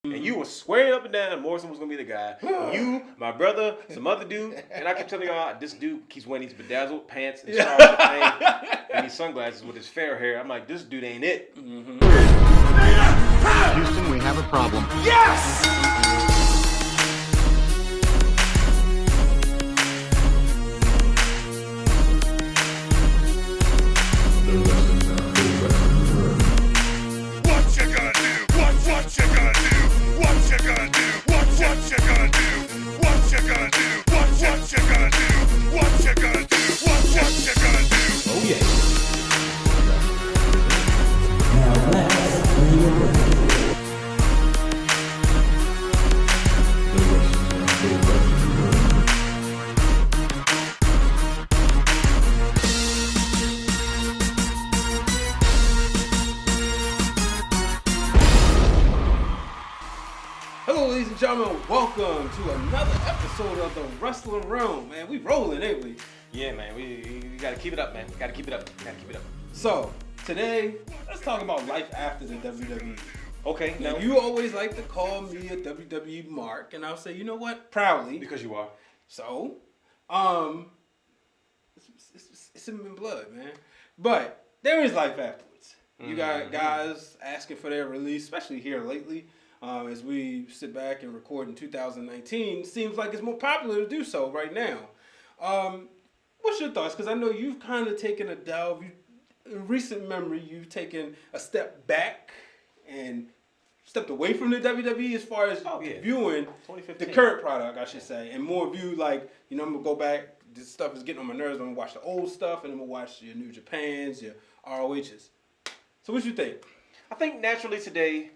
And you were swearing up and down that Morrison was going to be the guy. You, my brother, some other dude. And I kept telling y'all, this dude keeps wearing these bedazzled pants and scholarship thing and these sunglasses with his fair hair. I'm like, this dude ain't it. Houston, we have a problem. Yes! What you gonna do? What you gonna do? What you gonna do? What you gonna do? What you gonna do? What you gonna do? What you gonna do? What you gonna do? Oh yeah. Now let's bring it. Hello, ladies and gentlemen. Welcome to another episode of the Wrestling Realm. Man, we rolling, ain't we? Yeah, man. We got to keep it up, man. Got to keep it up. Got to keep it up. So, today, let's talk about life after the WWE. Okay. Now, you always like to call me a WWE mark, and I'll say, you know what? Proudly. Because you are. So, it's in blood, man. But there is life afterwards. You got guys asking for their release, especially here lately. As we sit back and record in 2019, seems like it's more popular to do so right now. What's your thoughts? Because I know you've kind of taken a delve. In recent memory, you've taken a step back and stepped away from the WWE as far as viewing the current product, I should say, and more view like, I'm going to go back. This stuff is getting on my nerves. I'm going to watch the old stuff, and I'm going to watch your New Japans, your ROHs. So what you think? I think naturally today,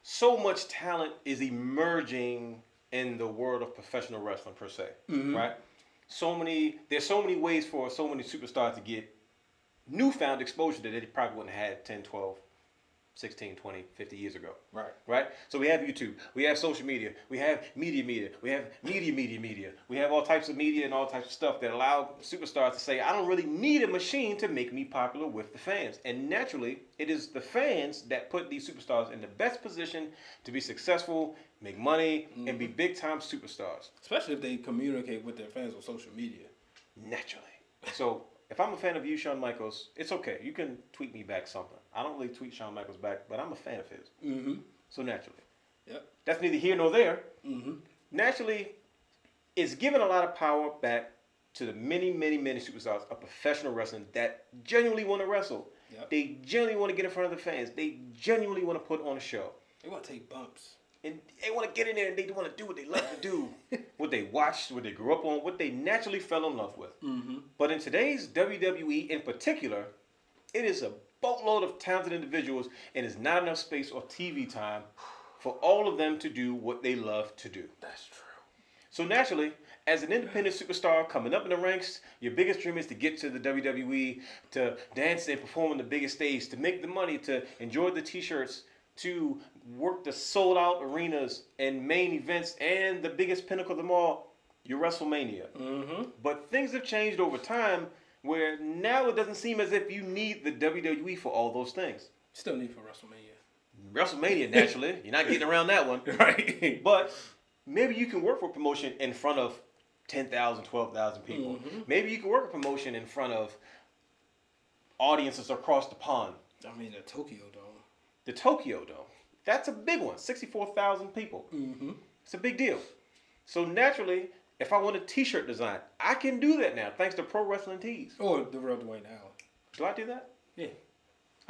so much talent is emerging in the world of professional wrestling per se, right? There's so many ways for so many superstars to get newfound exposure that they probably wouldn't have had 10, 12, 16, 20, 50 years ago. Right? So we have YouTube, we have social media, we have media, we have media. We have all types of media and all types of stuff that allow superstars to say, I don't really need a machine to make me popular with the fans. And naturally, it is the fans that put these superstars in the best position to be successful, make money, and be big-time superstars. Especially if they communicate with their fans on social media. Naturally. So if I'm a fan of you, Shawn Michaels, it's okay. You can tweet me back something. I don't really tweet Shawn Michaels back, but I'm a fan of his. So naturally. Yep. That's neither here nor there. Naturally, it's giving a lot of power back to the many superstars of professional wrestling that genuinely want to wrestle. Yep. They genuinely want to get in front of the fans. They genuinely want to put on a show. They want to take bumps. And they want to get in there and they want to do what they love to do. What they watched, what they grew up on, what they naturally fell in love with. But in today's WWE in particular, it is a boatload of talented individuals and there's not enough space or TV time for all of them to do what they love to do. That's true. So naturally, as an independent superstar coming up in the ranks, your biggest dream is to get to the WWE, to dance and perform on the biggest stage, to make the money, to enjoy the t-shirts, to work the sold-out arenas and main events, and the biggest pinnacle of them all, your WrestleMania. But things have changed over time where now it doesn't seem as if you need the WWE for all those things. Still need for WrestleMania. WrestleMania, naturally. You're not getting around that one. Right. But maybe you can work for a promotion in front of 10,000, 12,000 people. Maybe you can work a promotion in front of audiences across the pond. I mean, the Tokyo Dome. The Tokyo Dome. That's a big one. 64,000 people. It's a big deal. So naturally, if I want a t-shirt design, I can do that now thanks to Pro Wrestling Tees. Or the Real Dwayne Allen. Do I do that? Yeah.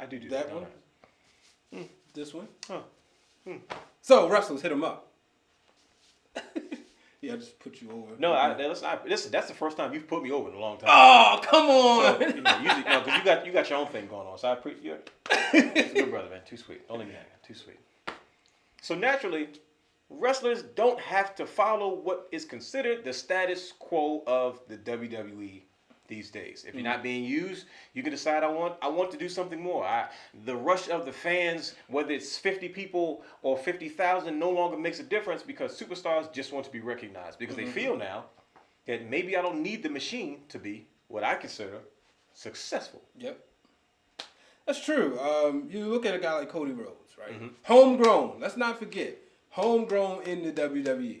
I do that. That one? This one? Huh. So, wrestlers, hit them up. Yeah, I just put you over. No, listen, that's the first time you've put me over in a long time. Oh, come on! So, usually, because you got your own thing going on. So I appreciate you. It's a good brother, man. Too sweet. Don't leave me hanging. Too sweet. So naturally, wrestlers don't have to follow what is considered the status quo of the WWE these days. If you're not being used, you can decide I want to do something more. The rush of the fans, whether it's 50 people or 50,000, no longer makes a difference because superstars just want to be recognized because they feel now that maybe I don't need the machine to be what I consider successful. Yep. That's true. You look at a guy like Cody Rhodes, right? Homegrown. Let's not forget. Homegrown in the WWE.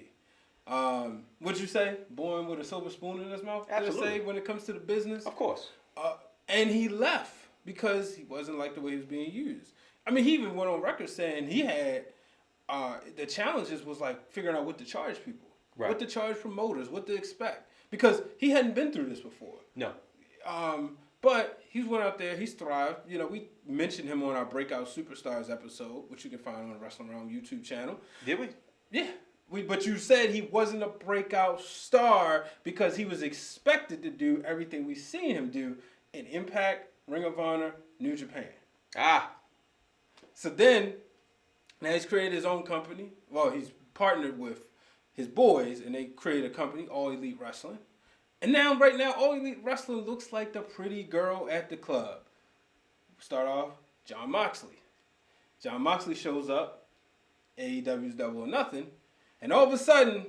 What'd you say? Born with a silver spoon in his mouth? Absolutely. Say when it comes to the business? Of course. And he left because he wasn't like the way he was being used. I mean, he even went on record saying he had the challenges was like figuring out what to charge people, what to charge promoters, what to expect, because he hadn't been through this before. No. But he went out there, he's thrived. You know, we mentioned him on our Breakout Superstars episode, which you can find on the Wrestling Wrealm YouTube channel. Did we? Yeah. But you said he wasn't a breakout star because he was expected to do everything we've seen him do in Impact, Ring of Honor, New Japan. So then, now he's created his own company. Well, he's partnered with his boys, and they created a company, All Elite Wrestling. And now, right now, All Elite Wrestling looks like the pretty girl at the club. Start off, Jon Moxley. Jon Moxley shows up, AEW's Double or Nothing, and all of a sudden,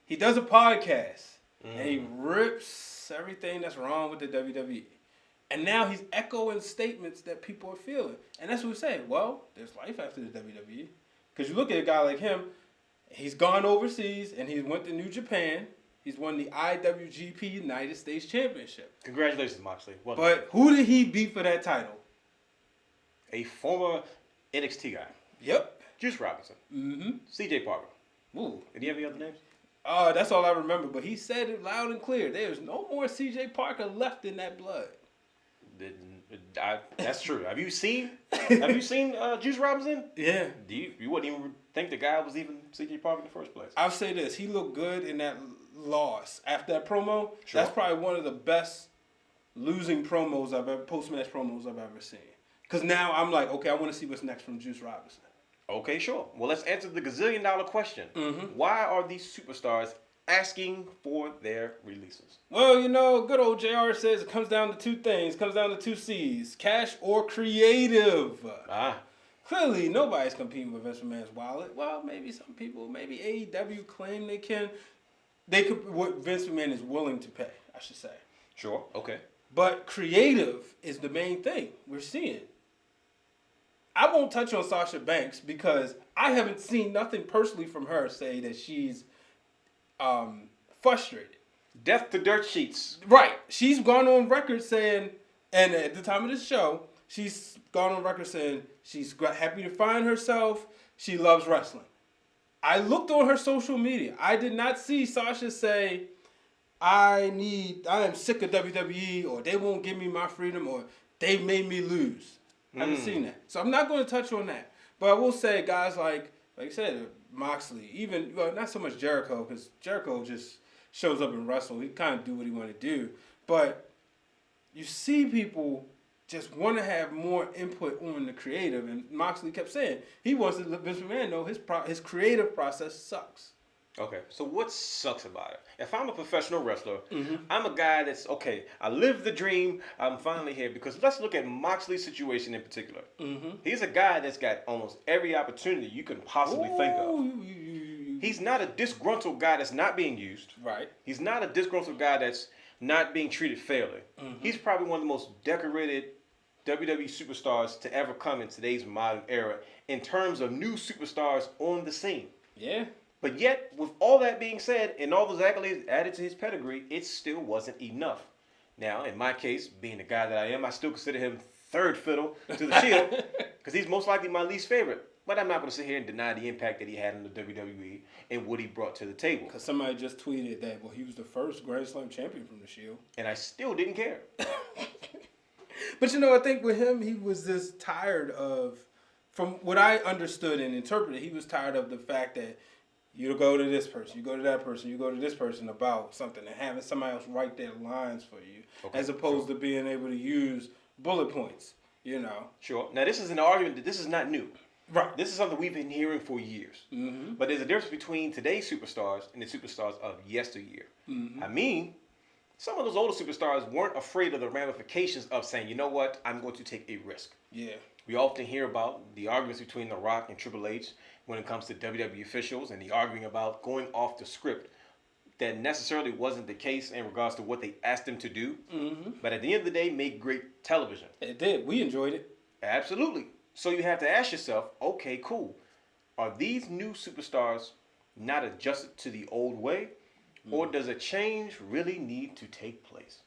he does a podcast, and he rips everything that's wrong with the WWE. And now he's echoing statements that people are feeling. And that's what we're saying. Well, there's life after the WWE. Because you look at a guy like him, he's gone overseas, and he went to New Japan. He's won the IWGP United States Championship. Congratulations, Moxley. Well done. But who did he beat for that title? A former NXT guy. Yep. Juice Robinson. CJ Parker. Ooh. Did he have any other names? That's all I remember. But he said it loud and clear. There's no more CJ Parker left in that blood. That's true. Have you seen Juice Robinson? Yeah. You wouldn't even think the guy was even C.J. Parker in the first place. I'll say this: he looked good in that loss. After that promo, that's probably one of the best losing promos post-match promos I've ever seen. Because now I'm like, okay, I want to see what's next from Juice Robinson. Okay, sure. Well, let's answer the gazillion-dollar question. Why are these superstars asking for their releases? Well, you know, good old JR says it comes down to two things. It comes down to two C's. Cash or creative. Clearly, nobody's competing with Vince McMahon's wallet. Well, maybe some people, maybe AEW claim they could, what Vince McMahon is willing to pay, I should say. Sure, okay. But creative is the main thing we're seeing. I won't touch on Sasha Banks because I haven't seen nothing personally from her say that she's frustrated. Death to dirt sheets. Right. She's gone on record saying, and at the time of this show, she's gone on record saying she's happy to find herself. She loves wrestling. I looked on her social media. I did not see Sasha say, I am sick of WWE, or they won't give me my freedom, or they made me lose. I haven't seen that. So I'm not going to touch on that. But I will say guys like I said, Moxley, even, well, not so much Jericho, because Jericho just shows up and wrestle. He kind of do what he want to do. But you see people just want to have more input on the creative. And Moxley kept saying he wants to let Vince McMahon know his creative process sucks. Okay, so what sucks about it? If I'm a professional wrestler, I'm a guy that's, okay, I live the dream, I'm finally here. Because let's look at Moxley's situation in particular. He's a guy that's got almost every opportunity you can possibly think of. He's not a disgruntled guy that's not being used. Right. He's not a disgruntled guy that's not being treated fairly. He's probably one of the most decorated WWE superstars to ever come in today's modern era in terms of new superstars on the scene. Yeah. But yet, with all that being said, and all those accolades added to his pedigree, it still wasn't enough. Now, in my case, being the guy that I am, I still consider him third fiddle to the Shield, because he's most likely my least favorite. But I'm not going to sit here and deny the impact that he had in the WWE and what he brought to the table. Because somebody just tweeted that, well, he was the first Grand Slam champion from the Shield. And I still didn't care. But, you know, I think with him, he was just tired of, from what I understood and interpreted, he was tired of the fact that you go to this person, you go to that person, you go to this person about something, and having somebody else write their lines for you, as opposed to being able to use bullet points, you know. Sure. Now, this is an argument that this is not new. Right. This is something we've been hearing for years. But there's a difference between today's superstars and the superstars of yesteryear. I mean, some of those older superstars weren't afraid of the ramifications of saying, you know what, I'm going to take a risk. Yeah. We often hear about the arguments between The Rock and Triple H when it comes to WWE officials and the arguing about going off the script. That necessarily wasn't the case in regards to what they asked them to do. But at the end of the day, made great television. It did. We enjoyed it. Absolutely. So you have to ask yourself, okay, cool. Are these new superstars not adjusted to the old way? Or does a change really need to take place?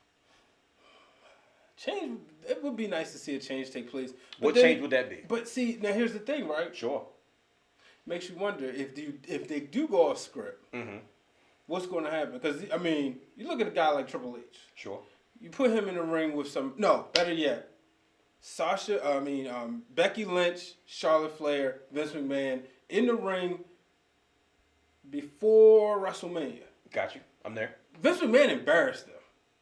Change. It would be nice to see a change take place. What change would that be? But see, now here's the thing, right? Sure. Makes you wonder if they do go off script, what's going to happen? Because I mean, you look at a guy like Triple H. Sure. You put him in the ring with better yet, Becky Lynch, Charlotte Flair, Vince McMahon in the ring before WrestleMania. Got you. I'm there. Vince McMahon embarrassed them.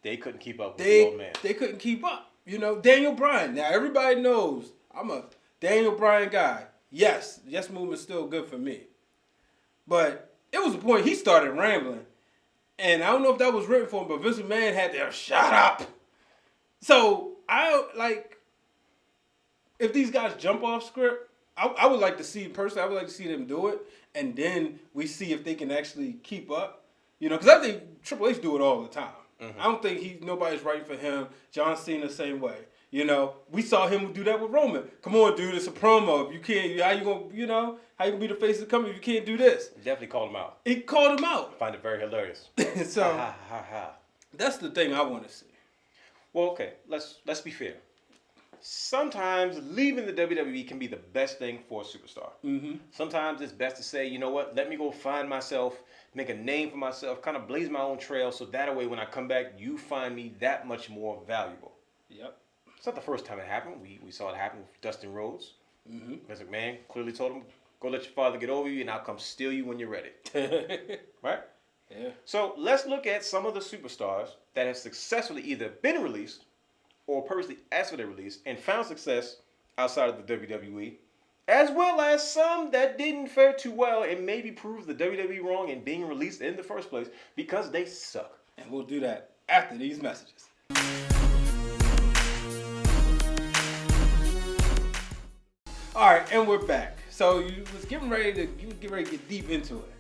They couldn't keep up with the old man. They couldn't keep up. You know, Daniel Bryan. Now everybody knows I'm a Daniel Bryan guy. Yes movement's still good for me. But it was a point he started rambling. And I don't know if that was written for him, but Vince McMahon had to shut up. So if these guys jump off script, I would like to see personally. I would like to see them do it, and then we see if they can actually keep up. You know, because I think Triple H do it all the time. I don't think nobody's writing for him. John Cena the same way. You know, we saw him do that with Roman. Come on, dude, it's a promo. If you can't, how you gonna be the face of the company if you can't do this? Definitely called him out. He called him out. I find it very hilarious. So that's the thing I want to see. Well, okay, let's be fair. Sometimes leaving the WWE can be the best thing for a superstar. Sometimes it's best to say, you know what, let me go find myself, make a name for myself, kind of blaze my own trail, so that way when I come back, you find me that much more valuable. Yep. It's not the first time it happened. We saw it happen with Dustin Rhodes. Vince McMahon clearly told him, go let your father get over you and I'll come steal you when you're ready. Right? Yeah. So let's look at some of the superstars that have successfully either been released or purposely asked for their release and found success outside of the WWE, as well as some that didn't fare too well and maybe proved the WWE wrong in being released in the first place because they suck. And we'll do that after these messages. All right, and we're back. So you was getting ready to get deep into it.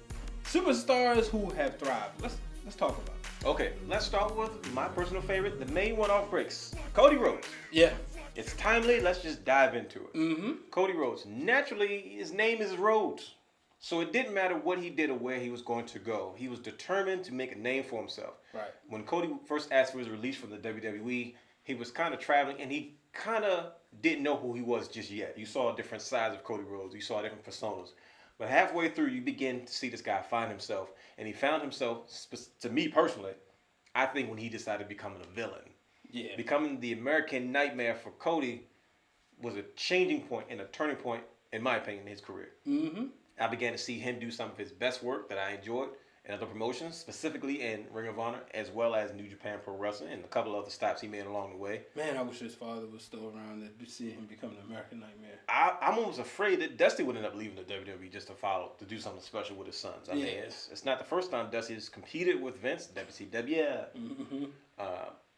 Superstars who have thrived. Let's talk about it. Okay, let's start with my personal favorite, the main one off breaks, Cody Rhodes. Yeah. It's timely. Let's just dive into it. Cody Rhodes. Naturally, his name is Rhodes. So it didn't matter what he did or where he was going to go. He was determined to make a name for himself. Right. When Cody first asked for his release from the WWE, he was kind of traveling and he kind of didn't know who he was just yet. You saw different sides of Cody Rhodes. You saw different personas. But halfway through, you begin to see this guy find himself. And he found himself, to me personally, I think when he decided becoming a villain. Yeah. Becoming the American Nightmare for Cody was a changing point and a turning point, in my opinion, in his career. I began to see him do some of his best work that I enjoyed in other promotions, specifically in Ring of Honor, as well as New Japan Pro Wrestling, and a couple other stops he made along the way. Man, I wish his father was still around to see him become the American Nightmare. I'm almost afraid that Dusty would end up leaving the WWE just to do something special with his sons. I mean, it's not the first time Dusty has competed with Vince, WCW,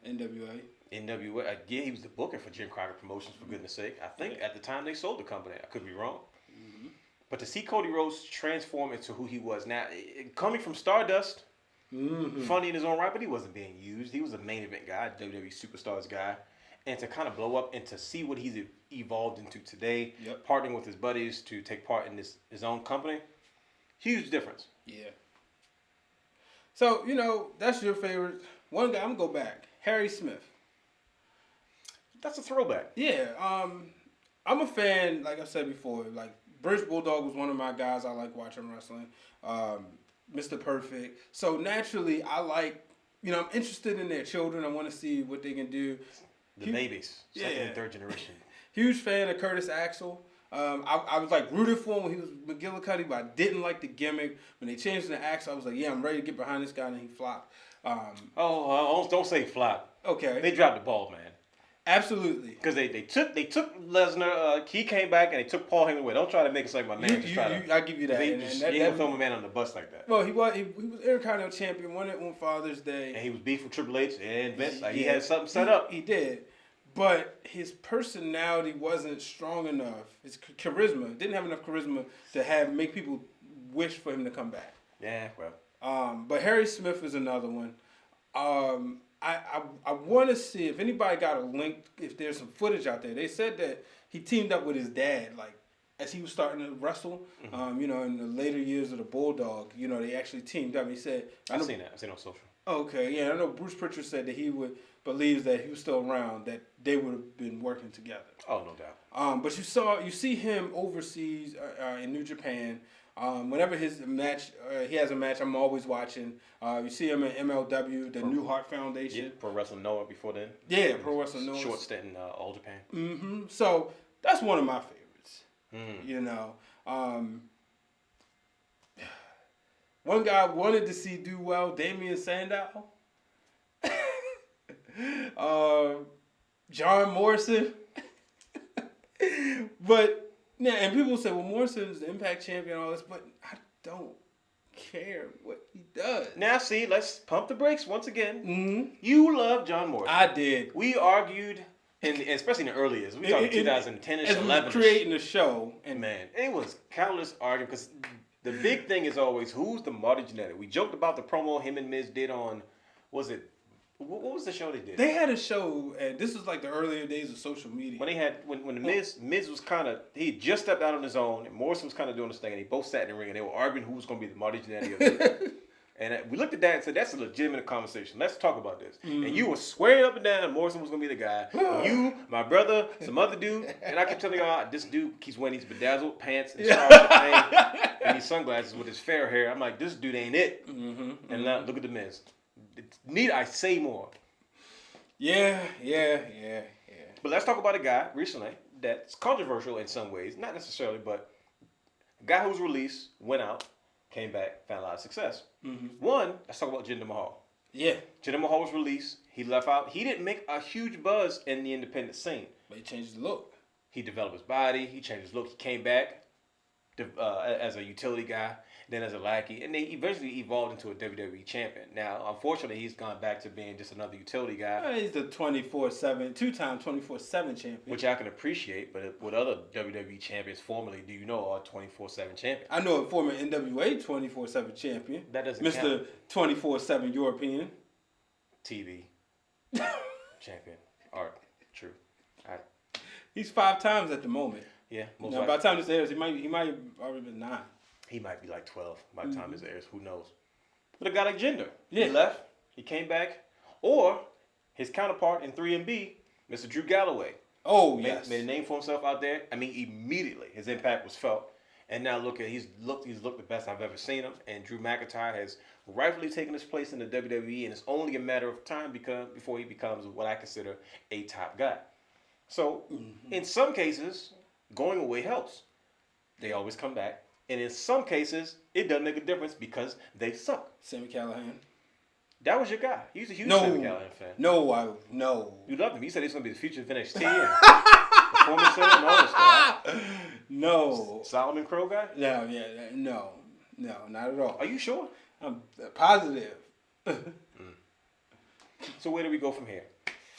NWA. NWA. Yeah, he was the booker for Jim Crockett Promotions, for goodness sake. I think at the time they sold the company. I could be wrong. But to see Cody Rhodes transform into who he was now, coming from Stardust, funny in his own right, but he wasn't being used. He was a main event guy, WWE Superstars guy. And to kind of blow up and to see what he's evolved into today, partnering with his buddies to take part in his own company, huge difference. Yeah. So, that's your favorite. One guy, I'm going to go back. Harry Smith. That's a throwback. Yeah. I'm a fan, like I said before, like, British Bulldog was one of my guys I like watching wrestling. Mr. Perfect. So naturally, I like, I'm interested in their children. I want to see what they can do. The babies, second and third generation. Huge fan of Curtis Axel. I was like rooted for him when he was McGillicuddy, but I didn't like the gimmick. When they changed the Axel, I was like, yeah, I'm ready to get behind this guy, and he flopped. Don't say flop. Okay. They dropped the ball, man. Absolutely. Because they took Lesnar. He came back and they took Paul Heyman away. Don't try to make it like my man. I give you that. You ain't throw my man on the bus like that. Well, he was Intercontinental Champion, won it on Father's Day, and he was beef with Triple H and Vince. He had something set up. He did, but his personality wasn't strong enough. His charisma didn't have enough charisma to make people wish for him to come back. Yeah, well. But Harry Smith is another one. I want to see if anybody got a link, if there's some footage out there. They said that he teamed up with his dad, like, as he was starting to wrestle, you know, in the later years of the Bulldog, you know, they actually teamed up. He said, I've seen that. I've seen it on social. Okay, yeah, I know Bruce Pritchard said that believes that he was still around, that they would have been working together. Oh, no doubt. But you see him overseas in New Japan. Whenever he has a match, I'm always watching. You see him in MLW, the New Heart Foundation. Yeah, Pro Wrestling Noah before then. Yeah, Pro Wrestling Noah. Short stint in All Japan. Mm-hmm. So that's one of my favorites. You know, one guy I wanted to see do well, Damian Sandow. John Morrison. But yeah, and people say, well, Morrison's the Impact champion and all this, but I don't care what he does. Now, see, let's pump the brakes once again. Mm-hmm. You love John Morrison. I did. We argued, especially in the early years. We talking 2010-ish, 11-ish. We creating the show. And man, it was countless arguing because the big thing is always, who's the Marty Jannetty? We joked about the promo him and Miz did on, what was the show they did? They had a show, and this was like the earlier days of social media. When the Miz was kind of, he just stepped out on his own, and Morrison was kind of doing this thing, and they both sat in the ring, and they were arguing who was going to be the Marty Jannetty of the And we looked at that and said, that's a legitimate conversation. Let's talk about this. Mm-hmm. And you were swearing up and down Morrison was going to be the guy. You, my brother, some other dude. And I kept telling y'all, this dude keeps wearing these bedazzled pants and and these sunglasses with his fair hair. I'm like, this dude ain't it. Mm-hmm. And now look at the Miz. Need I say more? Yeah. But let's talk about a guy recently that's controversial in some ways. Not necessarily, but a guy who was released, went out, came back, found a lot of success. Mm-hmm. One, let's talk about Jinder Mahal. Yeah. Jinder Mahal was released. He left out. He didn't make a huge buzz in the independent scene. But he changed his look. He developed his body. He changed his look. He came back as a utility guy, then as a lackey, and they eventually evolved into a WWE champion. Now, unfortunately, he's gone back to being just another utility guy. He's the 24/7, two-time 24/7 champion. Which I can appreciate, but what other WWE champions formerly do you know are 24/7 champions? I know a former NWA 24/7 champion. That doesn't Mr. count. 24/7 European. TV champion. Art. True. He's 5 times at the moment. Yeah. Most by the time this airs, he might have already been 9. He might be like 12 by the time this airs. Who knows? But a guy like Jinder. Yeah. He left. He came back. Or his counterpart in 3MB, Mr. Drew Galloway. Oh, yes. Made a name for himself out there. I mean, immediately his impact was felt. And now look at he's looked the best I've ever seen him. And Drew McIntyre has rightfully taken his place in the WWE, and it's only a matter of time before he becomes what I consider a top guy. So in some cases, going away helps. They always come back. And in some cases, it doesn't make a difference because they suck. Sammy Callahan. That was your guy. He was a huge Sammy Callahan fan. No. You loved him. You said he was going to be the future of NXT and Performance Center and all this stuff. No. Solomon Crow guy? No, not at all. Are you sure? I'm positive. So where do we go from here?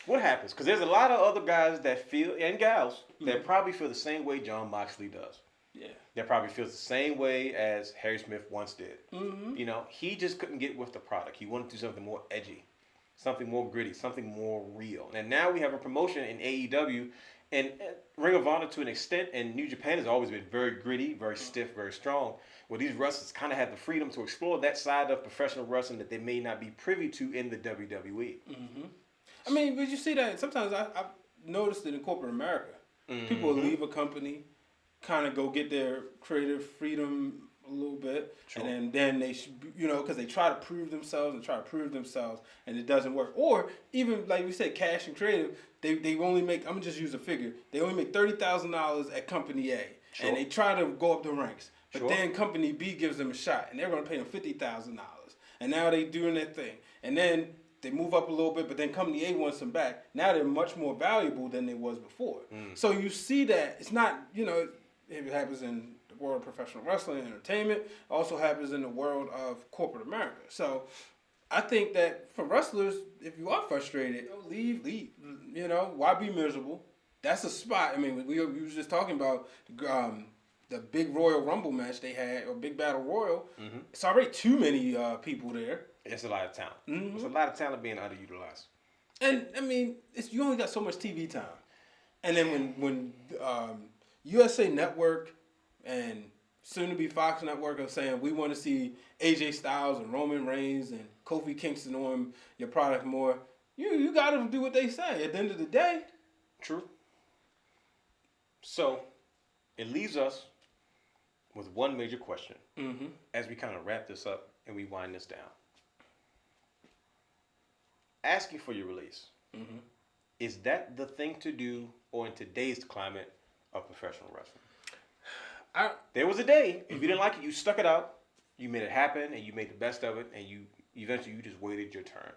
What happens? Because there's a lot of other guys that feel, and gals, that probably feel the same way Jon Moxley does. Yeah. That probably feels the same way as Harry Smith once did. Mm-hmm. You know, he just couldn't get with the product. He wanted to do something more edgy, something more gritty, something more real. And now we have a promotion in AEW and Ring of Honor to an extent, and New Japan has always been very gritty, very stiff, very strong, where these wrestlers kind of have the freedom to explore that side of professional wrestling that they may not be privy to in the WWE. Mm-hmm. I mean, but you see that sometimes I've noticed it in corporate America. Mm-hmm. People leave a company, kind of go get their creative freedom a little bit, sure. And then they, because they try to prove themselves and it doesn't work. Or even like we said, cash and creative, they only make, I'm gonna just use a figure, they only make $30,000 at company A, sure. And they try to go up the ranks, but sure. Then company B gives them a shot, and they're gonna pay them $50,000, and now they doing their thing, and then they move up a little bit, but then company A wants them back. Now they're much more valuable than they was before. So you see that it's not, it happens in the world of professional wrestling and entertainment. It also happens in the world of corporate America. So I think that for wrestlers, if you are frustrated, leave. Why be miserable? That's a spot. I mean, we were just talking about the big Royal Rumble match they had, or Big Battle Royal. Mm-hmm. It's already too many people there. It's a lot of talent. Mm-hmm. It's a lot of talent being underutilized. And, I mean, you only got so much TV time. And then when USA Network and soon to be Fox Network are saying we want to see AJ Styles and Roman Reigns and Kofi Kingston on your product more, you got to do what they say. At the end of the day, True. So, it leaves us with one major question as we kind of wrap this up and we wind this down. Asking for your release. Is that the thing to do, or in today's climate of professional wrestling? There was a day, if you didn't like it, you stuck it out, you made it happen, and you made the best of it, and you eventually just waited your turn.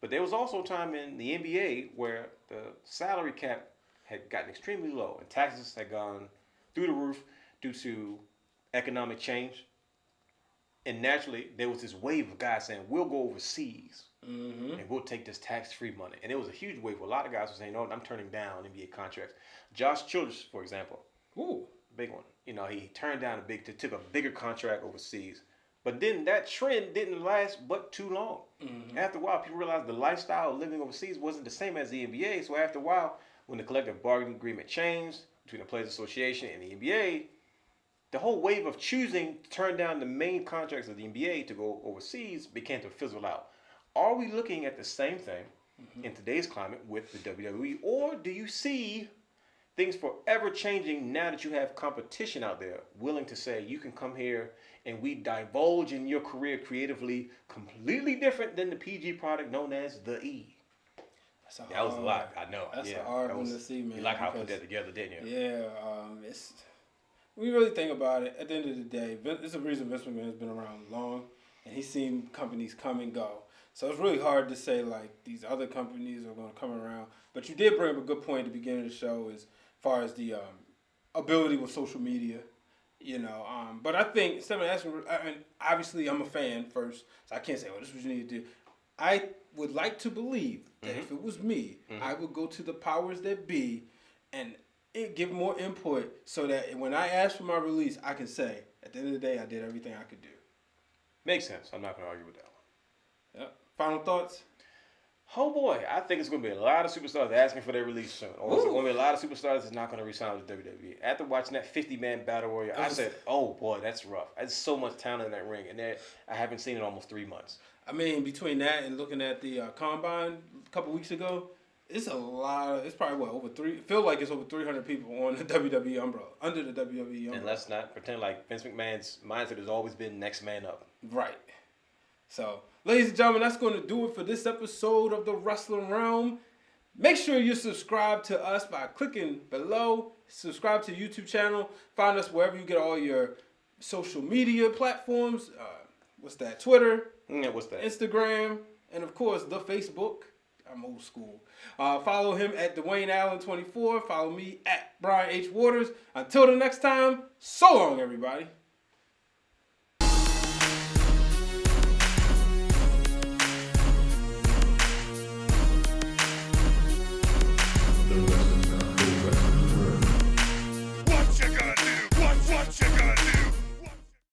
But there was also a time in the NBA where the salary cap had gotten extremely low, and taxes had gone through the roof due to economic change. And naturally, there was this wave of guys saying, we'll go overseas, and we'll take this tax-free money. And it was a huge wave. A lot of guys were saying, no, I'm turning down NBA contracts. Josh Childress, for example. ooh, Big one. He turned down took a bigger contract overseas. But then that trend didn't last but too long. After a while, people realized the lifestyle of living overseas wasn't the same as the NBA. So after a while, when the collective bargaining agreement changed between the Players Association and the NBA, the whole wave of choosing to turn down the main contracts of the NBA to go overseas began to fizzle out. Are we looking at the same thing in today's climate with the WWE, or do you see things forever changing now that you have competition out there willing to say you can come here and we divulge in your career creatively completely different than the PG product known as the E? That was a lot, I know. That's a hard one to see, man. You like how I put that together, didn't you? Yeah, it's. We really think about it. At the end of the day, it's a reason Vince McMahon has been around long, and he's seen companies come and go. So it's really hard to say like these other companies are going to come around. But you did bring up a good point at the beginning of the show as far as the ability with social media. But I think instead of asking, obviously I'm a fan first, so I can't say, this is what you need to do. I would like to believe that if it was me, I would go to the powers that be and give more input so that when I ask for my release, I can say, at the end of the day, I did everything I could do. Makes sense. I'm not going to argue with that one. Yep. Final thoughts? Oh boy, I think it's going to be a lot of superstars asking for their release soon. Or it's going to be a lot of superstars that's not going to resign with WWE. After watching that 50-man Battle Royal, I said, oh boy, that's rough. There's so much talent in that ring, and I haven't seen it in almost 3 months. I mean, between that and looking at the Combine a couple weeks ago, it's a lot. It's probably over 300 people on the WWE umbrella, under the WWE umbrella. And let's not pretend like Vince McMahon's mindset has always been next man up. Right. So, ladies and gentlemen, that's going to do it for this episode of the Wrestling Realm. Make sure you subscribe to us by clicking below. Subscribe to the YouTube channel. Find us wherever you get all your social media platforms. Twitter. Yeah, what's that? Instagram. And, of course, the Facebook. I'm old school. Follow him at Dwayne Allen 24. Follow me at Brian H. Waters. Until the next time, so long, everybody.